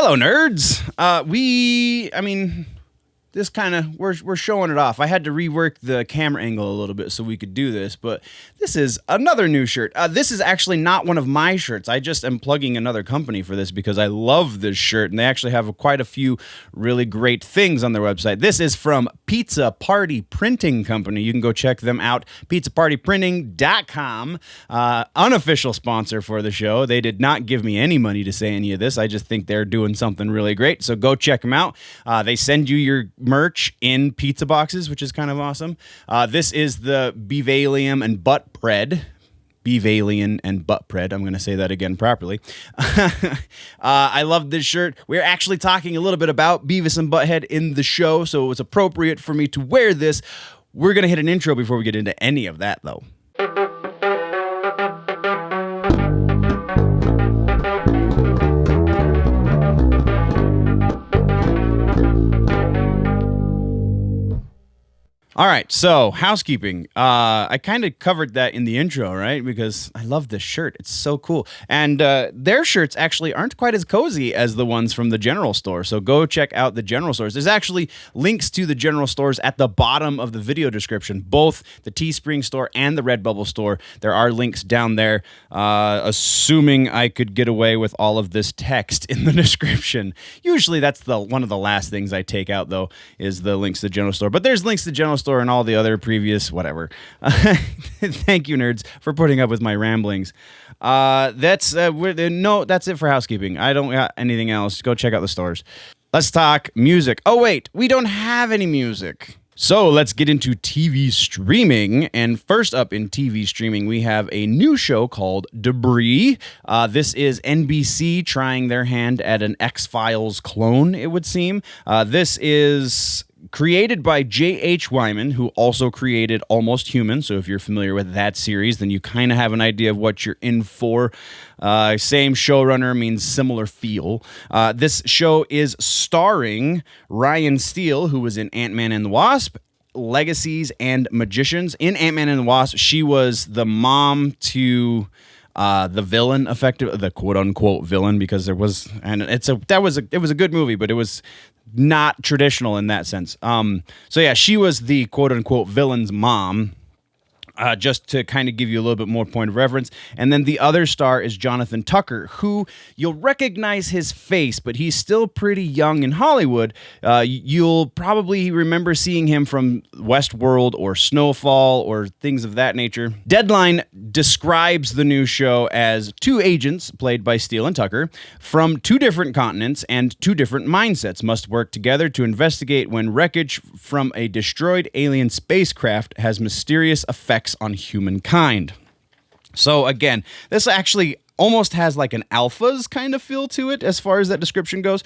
Hello, nerds. This kind of, we're showing it off. I had to rework the camera angle a little bit so we could do this, but this is another new shirt. This is actually not one of my shirts. I just am plugging another company for this because I love this shirt, and they actually have quite a few really great things on their website. This is from Pizza Party Printing Company. You can go check them out, pizzapartyprinting.com. Unofficial sponsor for the show. They did not give me any money to say any of this. I just think they're doing something really great, so go check them out. They send you your merch in pizza boxes, which is kind of awesome. This is the Beavalien and Butthead. Beavalien and Butthead. I'm going to say that again properly. I love this shirt. We're actually talking a little bit about Beavis and Butthead in the show, so it was appropriate for me to wear this. We're going to hit an intro before we get into any of that, though. All right, so housekeeping. I kind of covered that in the intro, right? Because I love this shirt. It's so cool. And their shirts actually aren't quite as cozy as the ones from the general store. So go check out the general stores. There's actually links to the general stores at the bottom of the video description, both the Teespring store and the Redbubble store. There are links down there, assuming I could get away with all of this text in the description. Usually that's one of the last things I take out, though, is the links to the general store. But there's links to the general store and all the other previous whatever. Thank you, nerds, for putting up with my ramblings. That's it for housekeeping. I don't got anything else. Go check out the stores. Let's talk music. Oh wait, we don't have any music. So let's get into TV streaming. And first up in TV streaming, we have a new show called Debris. This is NBC trying their hand at an X-Files clone, it would seem. This is created by J.H. Wyman, who also created Almost Human. So if you're familiar with that series, then you kind of have an idea of what you're in for. Same showrunner means similar feel. This show is starring Ryan Steele, who was in Ant-Man and the Wasp, Legacies, and Magicians. In Ant-Man and the Wasp, she was the mom to the villain, the quote-unquote villain, because it was a good movie, but it was not traditional in that sense. So yeah, she was the quote-unquote villain's mom. Just to kind of give you a little bit more point of reference. And then the other star is Jonathan Tucker, who you'll recognize his face, but he's still pretty young in Hollywood. You'll probably remember seeing him from Westworld or Snowfall or things of that nature. Deadline describes the new show as two agents, played by Steele and Tucker, from two different continents and two different mindsets must work together to investigate when wreckage from a destroyed alien spacecraft has mysterious effects on humankind. So again, this actually almost has like an Alphas kind of feel to it as far as that description goes.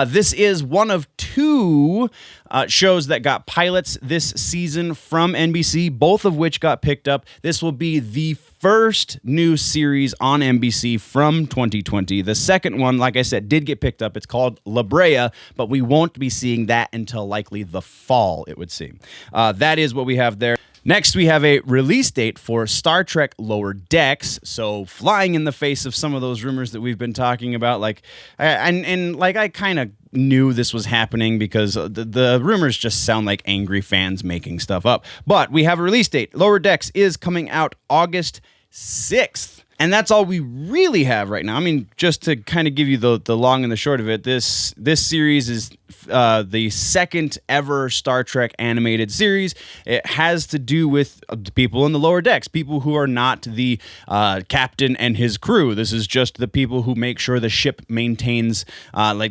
This is one of two shows that got pilots this season from NBC, both of which got picked up. This will be the first new series on NBC from 2020. The second one, like I said, did get picked up. It's called La Brea, but we won't be seeing that until likely the fall, it would seem. That is what we have there. Next, we have a release date for Star Trek Lower Decks, so flying in the face of some of those rumors that we've been talking about. I kind of knew this was happening because the rumors just sound like angry fans making stuff up. But we have a release date. Lower Decks is coming out August 6th. And that's all we really have right now. I mean, just to kind of give you the long and the short of it, this series is the second ever Star Trek animated series. It has to do with people in the lower decks, people who are not the captain and his crew. This is just the people who make sure the ship maintains, I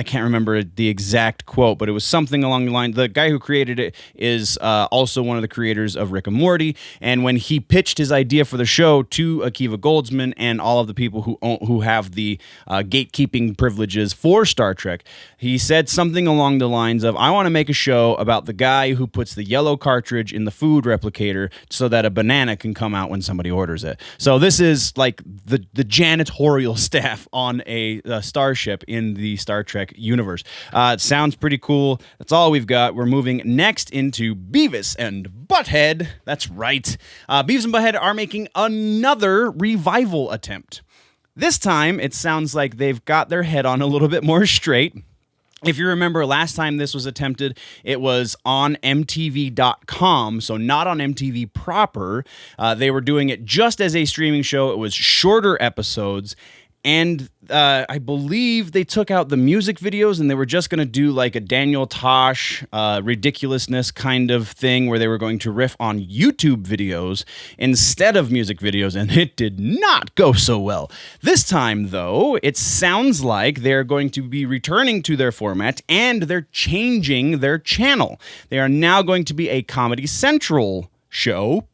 can't remember the exact quote, but it was something along the line. The guy who created it is also one of the creators of Rick and Morty. And when he pitched his idea for the show to Akiva Goldsman and all of the people who have the gatekeeping privileges for Star Trek, he said something along the lines of, I want to make a show about the guy who puts the yellow cartridge in the food replicator so that a banana can come out when somebody orders it. So this is like the janitorial staff on a starship in the Star Trek universe. It sounds pretty cool. That's all we've got. We're moving next into Beavis and Butthead. That's right. Beavis and Butthead are making another revival attempt. This time, it sounds like they've got their head on a little bit more straight. If you remember, last time this was attempted, it was on MTV.com, so not on MTV proper. They were doing it just as a streaming show. It was shorter episodes, and I believe they took out the music videos, and they were just going to do like a Daniel Tosh ridiculousness kind of thing where they were going to riff on YouTube videos instead of music videos, and it did not go so well. This time, though, it sounds like they're going to be returning to their format, and they're changing their channel. They are now going to be a Comedy Central show,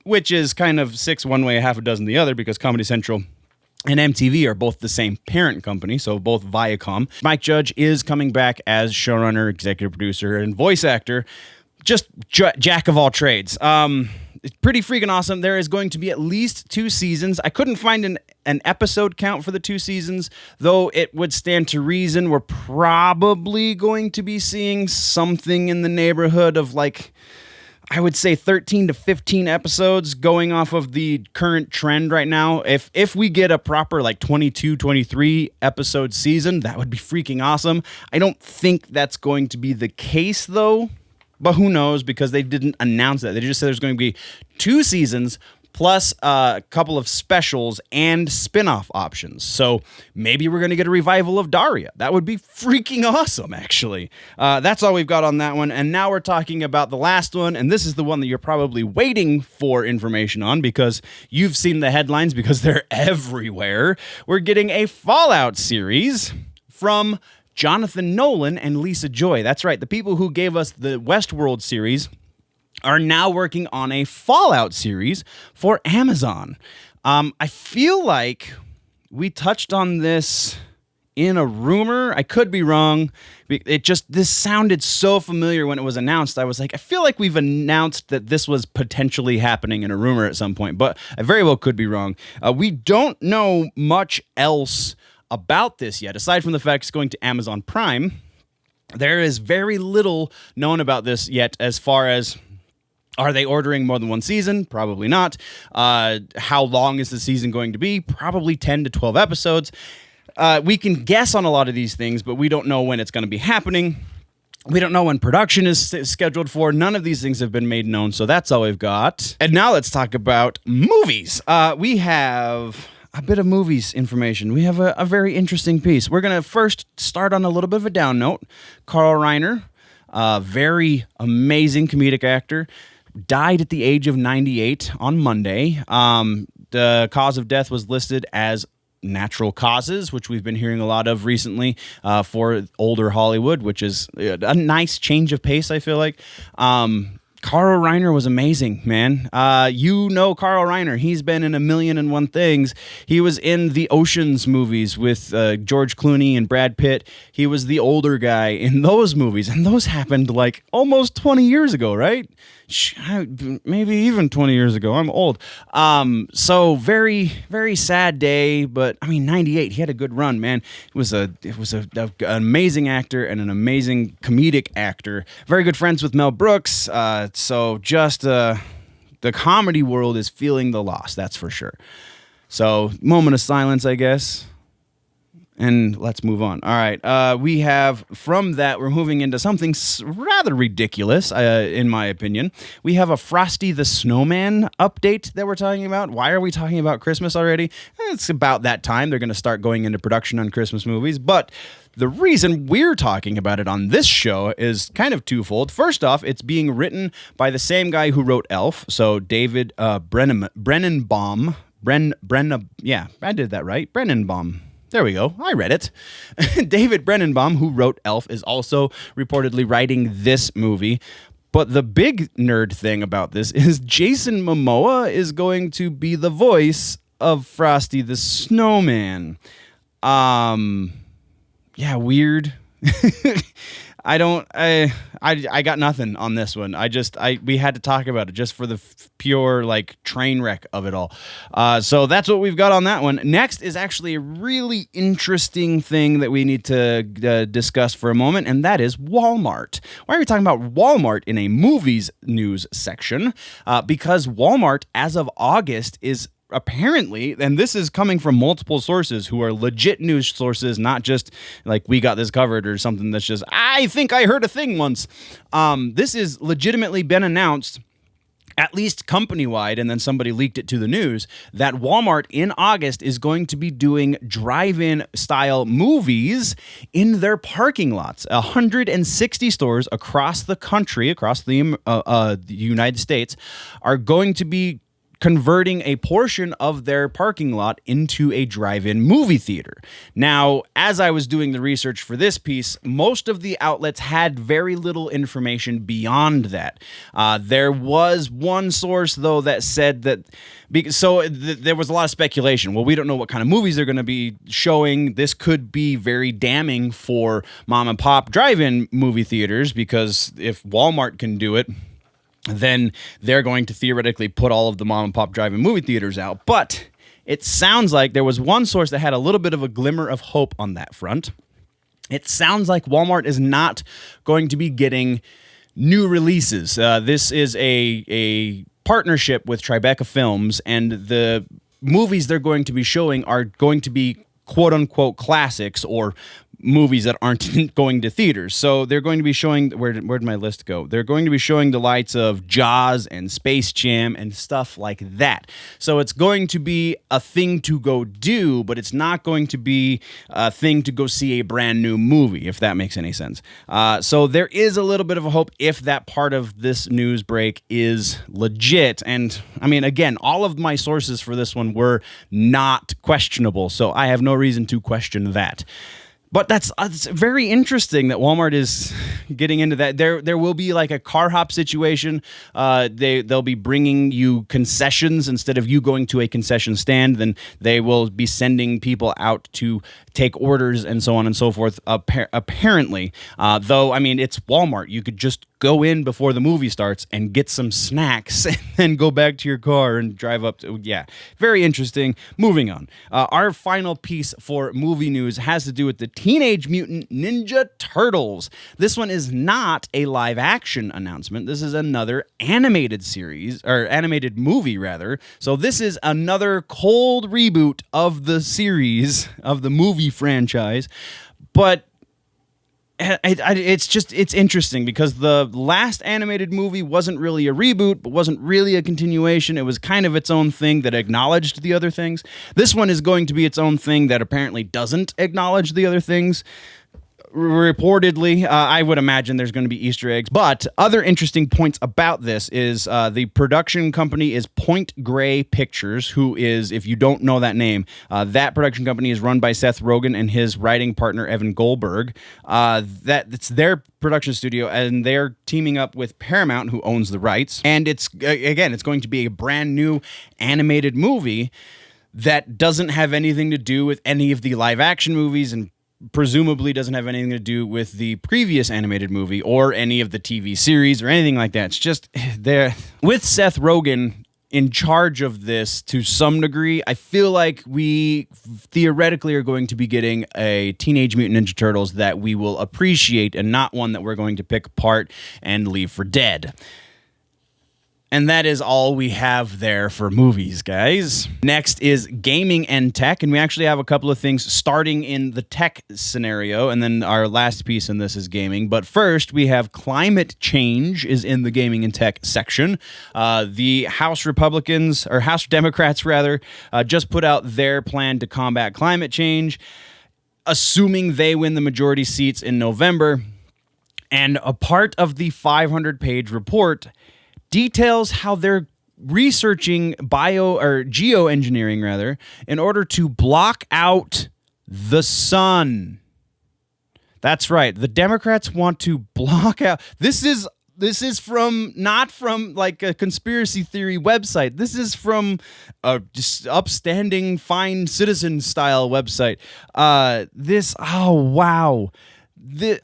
which is kind of six one way, half a dozen the other, because Comedy Central and MTV are both the same parent company, so both Viacom. Mike Judge is coming back as showrunner, executive producer, and voice actor. Just jack of all trades. It's pretty freaking awesome. There is going to be at least 2 seasons. I couldn't find an episode count for the 2 seasons, though it would stand to reason we're probably going to be seeing something in the neighborhood of like, I would say 13 to 15 episodes going off of the current trend right now. If we get a proper like 22, 23 episode season, that would be freaking awesome. I don't think that's going to be the case though, but who knows, because they didn't announce that. They just said there's going to be 2 seasons plus a couple of specials and spin-off options. So maybe we're going to get a revival of Daria. That would be freaking awesome, actually. That's all we've got on that one. And now we're talking about the last one, and this is the one that you're probably waiting for information on because you've seen the headlines because they're everywhere. We're getting a Fallout series from Jonathan Nolan and Lisa Joy. That's right, the people who gave us the Westworld series are now working on a Fallout series for Amazon. I feel like we touched on this in a rumor. I could be wrong. This sounded so familiar when it was announced. I was like, I feel like we've announced that this was potentially happening in a rumor at some point, but I very well could be wrong. We don't know much else about this yet, aside from the fact it's going to Amazon Prime. There is very little known about this yet as far as, are they ordering more than 1 season? Probably not. How long is the season going to be? Probably 10 to 12 episodes. We can guess on a lot of these things, but we don't know when it's going to be happening. We don't know when production is scheduled for. None of these things have been made known, so that's all we've got. And now let's talk about movies. We have a bit of movies information. We have a very interesting piece. We're going to first start on a little bit of a down note. Carl Reiner, very amazing comedic actor, died at the age of 98 on Monday. The cause of death was listed as natural causes, which we've been hearing a lot of recently for older Hollywood, which is a nice change of pace, I feel like. Carl Reiner was amazing, man. You know Carl Reiner. He's been in 1,000,001 things. He was in the Oceans movies with George Clooney and Brad Pitt. He was the older guy in those movies, and those happened like almost 20 years ago, right? Maybe even 20 years ago. I'm old. So very, very sad day, but I mean, 98, he had a good run, man. It was an amazing actor and an amazing comedic actor. Very good friends with Mel Brooks. So just the comedy world is feeling the loss, that's for sure. So moment of silence, I guess. And let's move on. All right. We have, from that, we're moving into something rather ridiculous, in my opinion. We have a Frosty the Snowman update that we're talking about. Why are we talking about Christmas already? It's about that time. They're going to start going into production on Christmas movies. But the reason we're talking about it on this show is kind of twofold. First off, it's being written by the same guy who wrote Elf. So David Brennenbaum. Yeah, I did that right. Brennenbaum. There we go. I read it. David Brennenbaum, who wrote Elf, is also reportedly writing this movie. But the big nerd thing about this is Jason Momoa is going to be the voice of Frosty the Snowman. Yeah, weird. I got nothing on this one. We had to talk about it just for the pure like train wreck of it all. So that's what we've got on that one. Next is actually a really interesting thing that we need to discuss for a moment, and that is Walmart. Why are we talking about Walmart in a movies news section? Because Walmart, as of August, is apparently, and this is coming from multiple sources who are legit news sources, not just like we got this covered or something that's just, I think I heard a thing once. This is legitimately been announced, at least company-wide, and then somebody leaked it to the news, that Walmart in August is going to be doing drive-in style movies in their parking lots. 160 stores across the country, across the United States, are going to be converting a portion of their parking lot into a drive-in movie theater. Now, as I was doing the research for this piece, most of the outlets had very little information beyond that. There was one source, though, that said that... there was a lot of speculation. Well, we don't know what kind of movies they're going to be showing. This could be very damning for mom-and-pop drive-in movie theaters, because if Walmart can do it, then they're going to theoretically put all of the mom and pop drive-in movie theaters out. But it sounds like there was one source that had a little bit of a glimmer of hope on that front. It sounds like Walmart is not going to be getting new releases. This is a partnership with Tribeca Films, and the movies they're going to be showing are going to be quote-unquote classics, or movies that aren't going to theaters. So they're going to be showing, where'd my list go? They're going to be showing the likes of Jaws and Space Jam and stuff like that. So it's going to be a thing to go do, but it's not going to be a thing to go see a brand new movie, if that makes any sense. So there is a little bit of a hope if that part of this news break is legit. And I mean, again, all of my sources for this one were not questionable, so I have no reason to question that. But it's very interesting that Walmart is getting into that. There will be like a car hop situation. They'll be bringing you concessions instead of you going to a concession stand. Then they will be sending people out to take orders and so on and so forth. Apparently, though, I mean, it's Walmart. You could just go in before the movie starts and get some snacks and then go back to your car and drive up to, yeah, very interesting. Moving on. Our final piece for movie news has to do with the Teenage Mutant Ninja Turtles. This one is not a live action announcement. This is another animated series, or animated movie rather. So this is another cold reboot of the series, of the movie franchise. But it's interesting because the last animated movie wasn't really a reboot, but wasn't really a continuation. It was kind of its own thing that acknowledged the other things. This one is going to be its own thing that apparently doesn't acknowledge the other things. Reportedly, I would imagine there's going to be Easter eggs. But other interesting points about this is the production company is Point Grey Pictures, who is, if you don't know that name, that production company is run by Seth Rogen and his writing partner, Evan Goldberg. It's their production studio, and they're teaming up with Paramount, who owns the rights. And it's going to be a brand new animated movie that doesn't have anything to do with any of the live action movies, and presumably doesn't have anything to do with the previous animated movie or any of the TV series or anything like that. It's just there with Seth Rogen in charge of this to some degree. I feel like we theoretically are going to be getting a Teenage Mutant Ninja Turtles that we will appreciate, and not one that we're going to pick apart and leave for dead. And that is all we have there for movies, guys. Next is gaming and tech, and we actually have a couple of things starting in the tech scenario, and then our last piece in this is gaming. But first, we have climate change is in the gaming and tech section. The House Republicans, or House Democrats rather, just put out their plan to combat climate change, assuming they win the majority seats in November. And a part of the 500-page report details how they're researching geoengineering rather, in order to block out the sun. That's right. The Democrats want to block out. This is not from like a conspiracy theory website. This is from a just upstanding, fine citizen style website. Oh wow.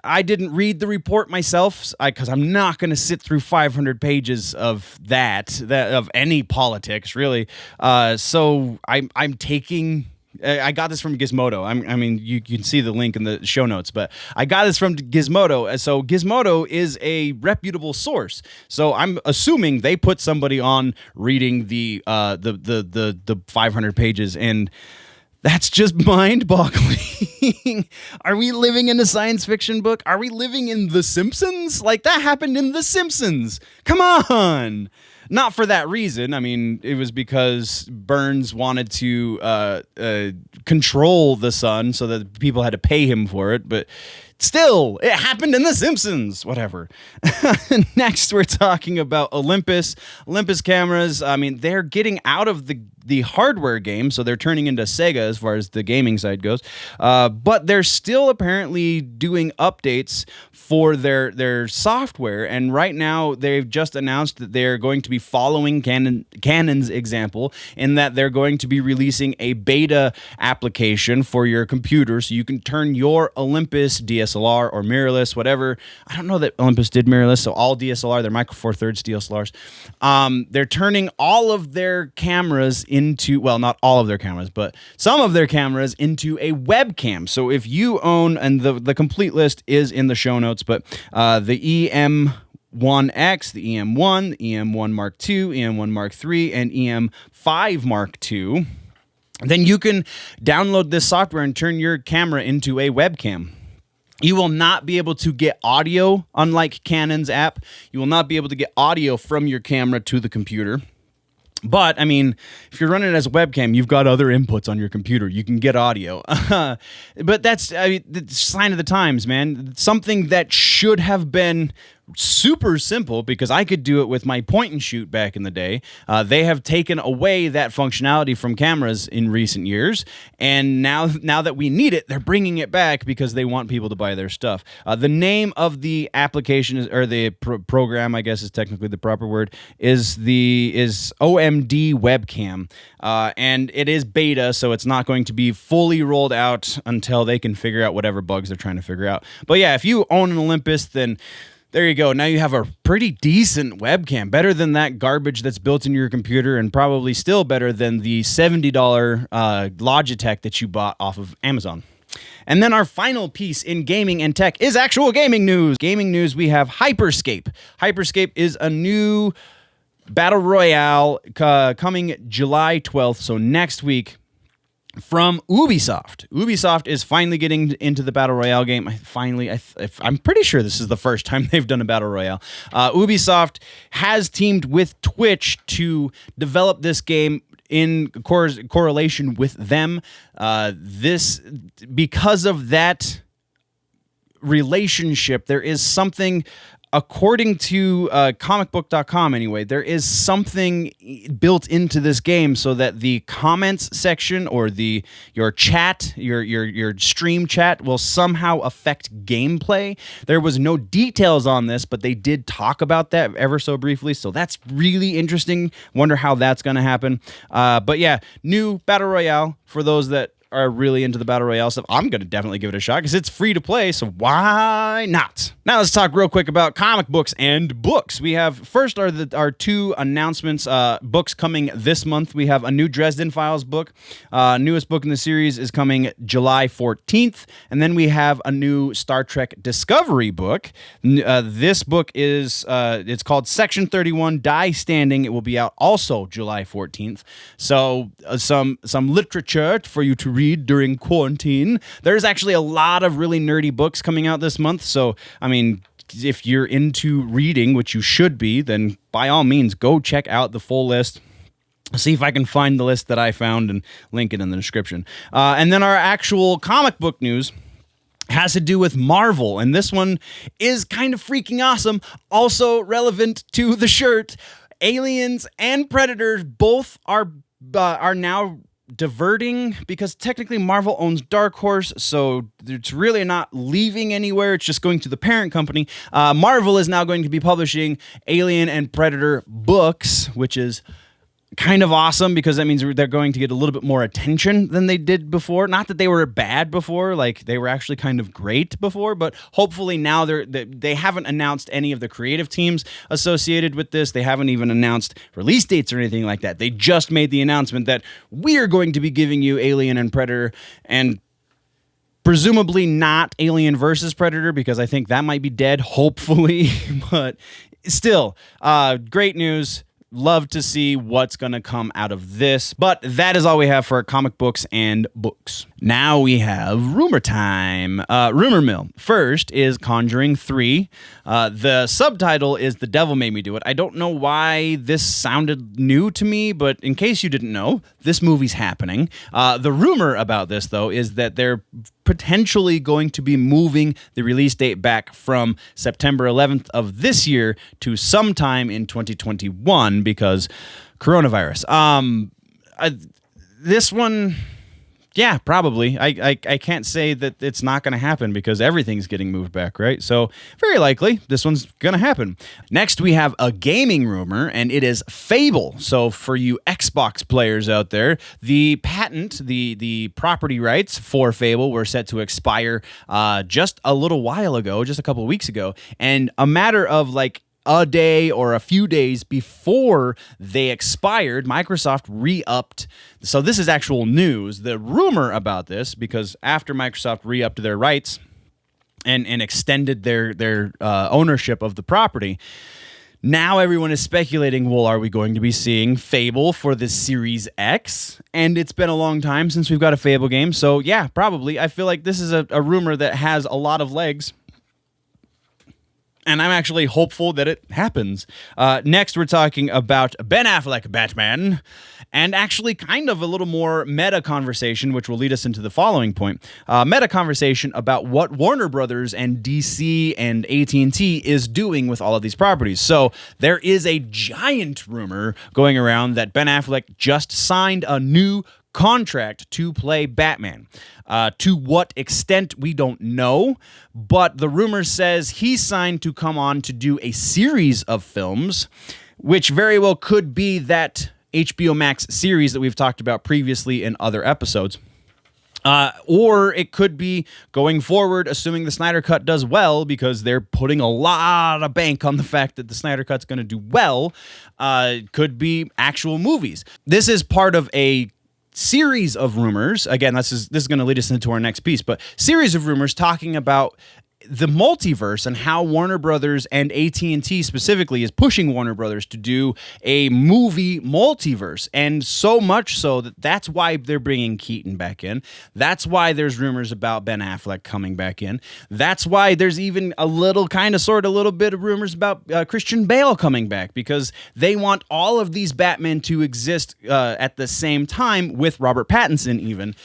I didn't read the report myself because I'm not going to sit through 500 pages of that of any politics really. So I'm taking I got this from Gizmodo. I mean, you can see the link in the show notes, but I got this from Gizmodo. So Gizmodo is a reputable source. So I'm assuming they put somebody on reading the 500 pages, and that's just mind-boggling. Are we living in a science fiction book? Are we living in The Simpsons? Like, that happened in The Simpsons. Come on. Not for that reason. I mean, it was because Burns wanted to control the sun so that people had to pay him for it, but still, it happened in The Simpsons. Whatever. Next, we're talking about Olympus cameras. I mean, they're getting out of the hardware game, so they're turning into Sega as far as the gaming side goes. But they're still apparently doing updates for their software, and right now they've just announced that they're going to be following Canon's example in that they're going to be releasing a beta application for your computer, so you can turn your Olympus DSLR or mirrorless, whatever. I don't know that Olympus did mirrorless, so all DSLR, they're Micro Four Thirds DSLRs. They're turning all of their cameras into, well, not all of their cameras, but some of their cameras into a webcam. So if you own, and the complete list is in the show notes, but the EM1X, the EM1, the EM1 Mark II, EM1 Mark III, and EM5 Mark II, then you can download this software and turn your camera into a webcam. You will not be able to get audio, unlike Canon's app. You will not be able to get audio from your camera to the computer. But, I mean, if you're running it as a webcam, you've got other inputs on your computer. You can get audio. But that's the sign of the times, man. Something that should have been super simple, because I could do it with my point and shoot back in the day. They have taken away that functionality from cameras in recent years, and now that we need it, they're bringing it back because they want people to buy their stuff. The name of the application is, or the program, I guess is technically the proper word, is OMD Webcam, and it is beta, so it's not going to be fully rolled out until they can figure out whatever bugs they're trying to figure out. But yeah, if you own an Olympus, then there you go. Now you have a pretty decent webcam, better than that garbage that's built into your computer, and probably still better than the $70 Logitech that you bought off of Amazon. And then our final piece in gaming and tech is actual gaming news. Gaming news, we have Hyperscape. Hyperscape is a new battle royale coming July 12th, so next week, from Ubisoft. Ubisoft is finally getting into the Battle Royale game. I'm pretty sure this is the first time they've done a Battle Royale. Ubisoft has teamed with Twitch to develop this game in correlation with them. Because of that relationship, there is something, according to comicbook.com anyway, there is something built into this game so that the comments section or your chat, your stream chat will somehow affect gameplay. There was no details on this, but they did talk about that ever so briefly, so that's really interesting. Wonder how that's going to happen. But yeah, new Battle Royale for those that are really into the Battle Royale stuff. I'm going to definitely give it a shot because it's free to play, so why not? Now let's talk real quick about comic books and books. We have, first our two announcements, books coming this month. We have a new Dresden Files book. Newest book in the series is coming July 14th, and then we have a new Star Trek Discovery book. This book is, it's called Section 31, Die Standing. It will be out also July 14th. So some literature for you to read during quarantine. There's actually a lot of really nerdy books coming out this month, so I mean, if you're into reading, which you should be, then by all means go check out the full list. See if I can find the list that I found and link it in the description. And then our actual comic book news has to do with Marvel, and this one is kind of freaking awesome, also relevant to the shirt. Aliens and Predators both are now diverting, because technically Marvel owns Dark Horse, so it's really not leaving anywhere. It's just going to the parent company. Marvel is now going to be publishing Alien and Predator books, which is kind of awesome because that means they're going to get a little bit more attention than they did before. Not that they were bad before, like they were actually kind of great before, but hopefully now they haven't announced any of the creative teams associated with this. They haven't even announced release dates or anything like that. They just made the announcement that we are going to be giving you Alien and Predator, and presumably not Alien versus Predator, because I think that might be dead, hopefully. But still, great news. Love to see what's going to come out of this. But that is all we have for our comic books and books. Now we have rumor time. Rumor mill. First is Conjuring 3. The subtitle is The Devil Made Me Do It. I don't know why this sounded new to me, but in case you didn't know, this movie's happening. The rumor about this, though, is that they're potentially going to be moving the release date back from September 11th of this year to sometime in 2021 because coronavirus. This one, yeah, probably. I can't say that it's not going to happen because everything's getting moved back, right? So very likely this one's going to happen. Next, we have a gaming rumor, and it is Fable. So for you Xbox players out there, the patent, the property rights for Fable were set to expire just a little while ago, just a couple of weeks ago. And a matter of like a day or a few days before they expired, Microsoft re-upped. So this is actual news. The rumor about this, because after Microsoft re-upped their rights and extended their ownership of the property, now everyone is speculating, well, are we going to be seeing Fable for the Series X? And it's been a long time since we've got a Fable game. So yeah, probably. I feel like this is a rumor that has a lot of legs. And I'm actually hopeful that it happens. Next, we're talking about Ben Affleck Batman, and actually kind of a little more meta conversation, which will lead us into the following point. Meta conversation about what Warner Brothers and DC and AT&T is doing with all of these properties. So there is a giant rumor going around that Ben Affleck just signed a new contract to play Batman. To what extent, we don't know, but the rumor says he signed to come on to do a series of films, which very well could be that HBO Max series that we've talked about previously in other episodes. Or it could be going forward, assuming the Snyder Cut does well, because they're putting a lot of bank on the fact that the Snyder Cut's going to do well, could be actual movies. This is part of a series of rumors. Again, this is going to lead us into our next piece, but series of rumors talking about the multiverse and how Warner Brothers and AT&T specifically is pushing Warner Brothers to do a movie multiverse, and so much so that that's why they're bringing Keaton back in. That's why there's rumors about Ben Affleck coming back in. That's why there's even a little bit of rumors about Christian Bale coming back, because they want all of these Batmen to exist at the same time with Robert Pattinson even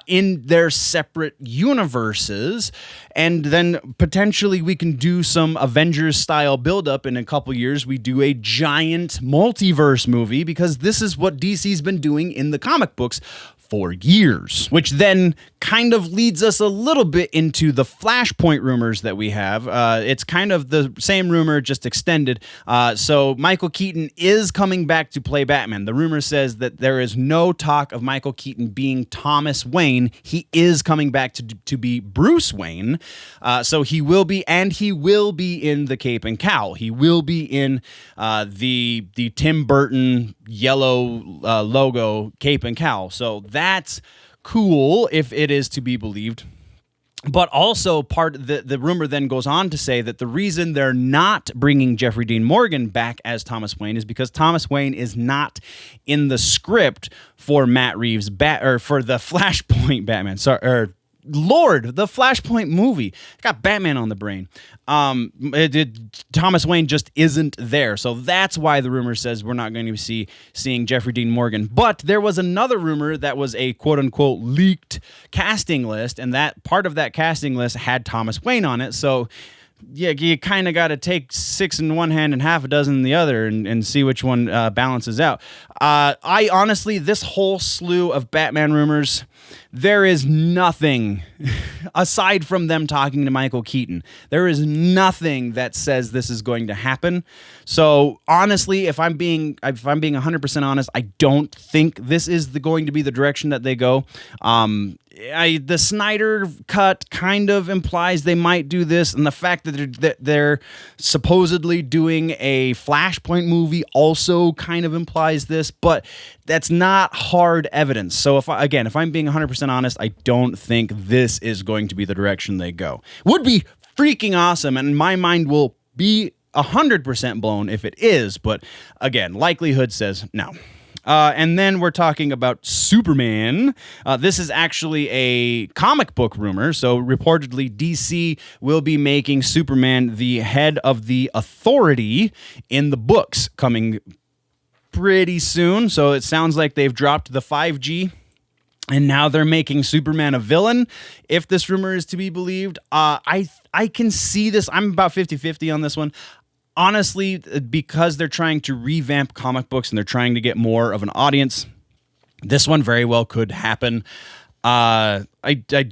in their separate universes, and then potentially we can do some Avengers style buildup in a couple years. We do a giant multiverse movie, because this is what DC's been doing in the comic books for years, which then kind of leads us a little bit into the Flashpoint rumors that we have. It's kind of the same rumor, just extended. So Michael Keaton is coming back to play Batman. The rumor says that there is no talk of Michael Keaton being Thomas Wayne. He is coming back to be Bruce Wayne. So he will be in the Cape and Cowl. He will be in the Tim Burton yellow logo Cape and Cowl. So that's cool if it is to be believed. But also the rumor then goes on to say that the reason they're not bringing Jeffrey Dean Morgan back as Thomas Wayne is because Thomas Wayne is not in the script for Matt Reeves' for the Flashpoint Batman. The Flashpoint movie. Got Batman on the brain. Thomas Wayne just isn't there. So that's why the rumor says we're not going to be seeing Jeffrey Dean Morgan. But there was another rumor that was a quote-unquote leaked casting list, and that part of that casting list had Thomas Wayne on it. So yeah, you kind of got to take 6 in one hand and half a dozen in the other and see which one balances out. I honestly, this whole slew of Batman rumors, there is nothing aside from them talking to Michael Keaton. There is nothing that says this is going to happen. So honestly, if I'm being 100% honest, I don't think this is going to be the direction that they go. The Snyder cut kind of implies they might do this, and the fact that they're supposedly doing a Flashpoint movie also kind of implies this, but that's not hard evidence. So if I'm being 100% honest, I don't think this is going to be the direction they go. Would be freaking awesome, and my mind will be 100% blown if it is, but again, likelihood says no. And then we're talking about Superman. This is actually a comic book rumor. So reportedly, DC will be making Superman the head of the Authority in the books coming pretty soon. So it sounds like they've dropped the 5G. And now they're making Superman a villain. If this rumor is to be believed, I can see this. I'm about 50-50 on this one. Honestly, because they're trying to revamp comic books and they're trying to get more of an audience, this one very well could happen. I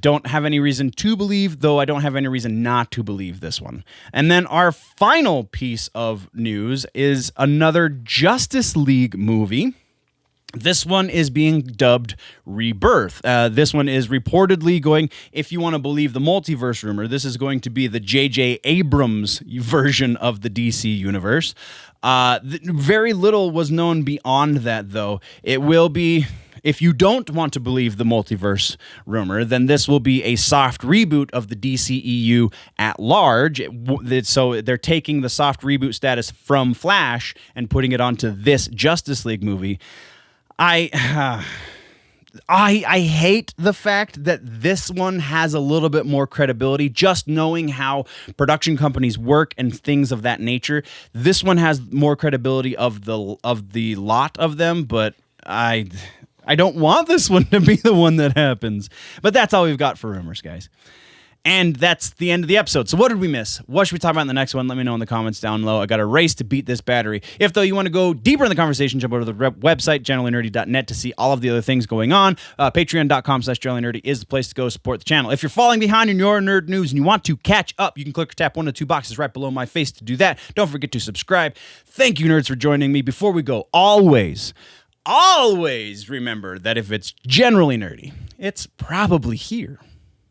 don't have any reason to believe, though I don't have any reason not to believe this one. And then our final piece of news is another Justice League movie. This one is being dubbed Rebirth. This one is reportedly going, if you want to believe the multiverse rumor, this is going to be the J.J. Abrams version of the DC universe. Very little was known beyond that, though. It will be, if you don't want to believe the multiverse rumor, then this will be a soft reboot of the DCEU at large. So they're taking the soft reboot status from Flash and putting it onto this Justice League movie. I hate the fact that this one has a little bit more credibility, just knowing how production companies work and things of that nature. This one has more credibility of the lot of them, but I don't want this one to be the one that happens. But that's all we've got for rumors, guys. And that's the end of the episode. So what did we miss? What should we talk about in the next one? Let me know in the comments down below. I got a race to beat this battery. If, though, you want to go deeper in the conversation, jump over to the website, generallynerdy.net, to see all of the other things going on. Patreon.com/generallynerdy is the place to go support the channel. If you're falling behind in your nerd news and you want to catch up, you can click or tap one of the two boxes right below my face to do that. Don't forget to subscribe. Thank you, nerds, for joining me. Before we go, always remember that if it's generally nerdy, it's probably here.